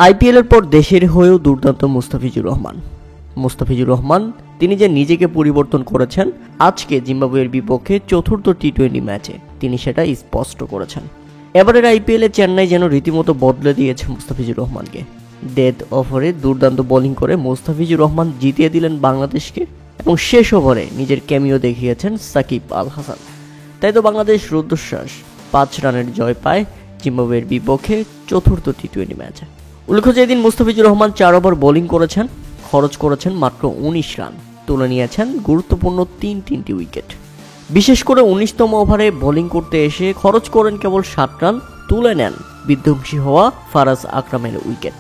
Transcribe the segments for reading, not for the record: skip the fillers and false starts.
আইপিএলের পর দেশের হয়েও দুর্দান্ত মুস্তাফিজুর রহমান তিনি যে নিজেকে পরিবর্তন করেছেন আজকে জিম্বাবুয়ের বিপক্ষে চতুর্থ টি-20 ম্যাচে তিনি সেটা স্পষ্ট করেছেন। এবারের আইপিএলে চেন্নাই যেন রীতিমতো বদলে দিয়েছে মুস্তাফিজুর রহমানকে। ডেথ ওভারে দুর্দান্ত বোলিং করে মুস্তাফিজুর রহমান জিতিয়ে দিলেন বাংলাদেশকে এবং শেষ ওভারে নিজের ক্যামিও দেখিয়েছেন সাকিব আল হাসান। তাই তো বাংলাদেশ রুদ্ধশ্বাস 5 রানের জয় পায় জিম্বাবুয়ের বিপক্ষে চতুর্থ টি-20 ম্যাচে। উল্লেখ্য যে এদিন মুস্তাফিজুর রহমান 4 ওভার বোলিং করেছেন, খরচ করেছেন মাত্র 19 রান, তুলে নিয়েছেন গুরুত্বপূর্ণ তিনটি উইকেট। বিশেষ করে 19তম ওভারে বোলিং করতে এসে খরচ করেন কেবল 7 রান, তুলে নেন বিধ্বংসী হওয়া ফারাজ আকরামের উইকেট।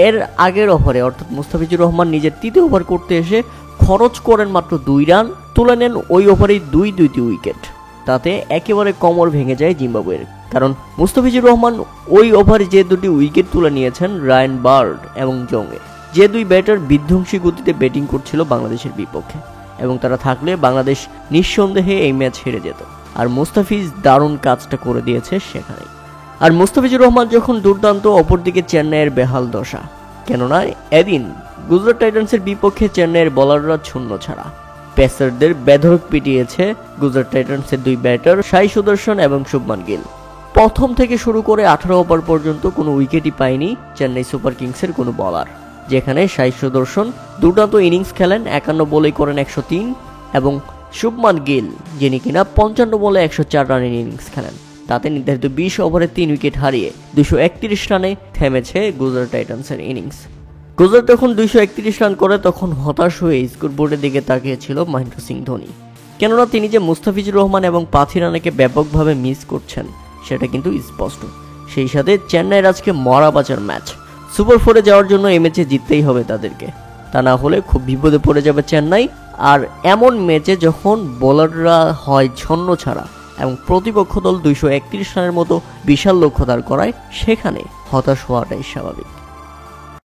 এর আগের ওভারে অর্থাৎ মুস্তাফিজুর রহমান নিজের 3য় ওভার করতে এসে খরচ করেন মাত্র 2 রান, তুলে নেন ওই ওভারেই দুইটি উইকেট। তাতে একেবারে কোমর ভেঙে যায় জিম্বাবুয়ের, কারণ মুস্তাফিজুর রহমান ওই ওভারে যে 2টি উইকেট তুলে নিয়েছেন রায়ান বার্ড এবং জঙ্গে, যে 2 ব্যাটার বিধ্বংসী গতিতে ব্যাটিং করছিল বাংলাদেশের বিপক্ষে, এবং তারা থাকলে বাংলাদেশ নিঃসন্দেহে এই ম্যাচ হেরে যেত। আর মুস্তাফিজ দারুণ কাজটা করে দিয়েছে সেখানে। আর মুস্তাফিজুর রহমান যখন দুর্দান্ত, অপরদিকে চেন্নাইয়ের বেহাল দশা, কেননা এদিন গুজরাট টাইটান্সের বিপক্ষে চেন্নাইয়ের বোলাররা শূন্য ছাড়া। পেসারদের বেধড়ক পিটিয়েছে গুজরাট টাইটান্সের 2 ব্যাটার সাই সুদর্শন এবং শুভমান গিল। প্রথম থেকে শুরু করে 18 ওভার পর্যন্ত কোনো উইকেটই পায়নি চেন্নাই সুপার কিংসের কোনো বোলার, যেখানে সাই সুদর্শন দুর্দান্ত ইনিংস খেলেন, 51 বলেই করেন 103, এবং শুভমান গিল যিনি কিনা 55 বলে 104 রানের ইনিংস খেলেন। তাতে নির্ধারিত 20 ওভারে 3 উইকেট হারিয়ে 231 রানে থেমেছে গুজরাট টাইটান্সের ইনিংস। গুজরাট যখন 231 রান করে তখন হতাশ হয়ে স্কোরবোর্ডের দিকে তাকিয়েছিল মহেন্দ্র সিং ধোনি, কেননা তিনি যে মুস্তাফিজুর রহমান এবং পাথি রানাকে ব্যাপকভাবে মিস করছেন সেটা কিন্তু স্পষ্ট। সেই সাথে চেন্নাইয়ের আজকে মরা বাঁচার ম্যাচ, সুপার 4-এ যাওয়ার জন্য এই ম্যাচে জিততেই হবে তাদেরকে, তা না হলে খুব বিপদে পড়ে যাবে চেন্নাই। আর এমন ম্যাচে যখন বোলাররা হয় ছন্ন ছাড়া এবং প্রতিপক্ষ দল 231 রানের মতো বিশাল লক্ষ্য দাঁড় করায়, সেখানে হতাশ হওয়াটাই স্বাভাবিক।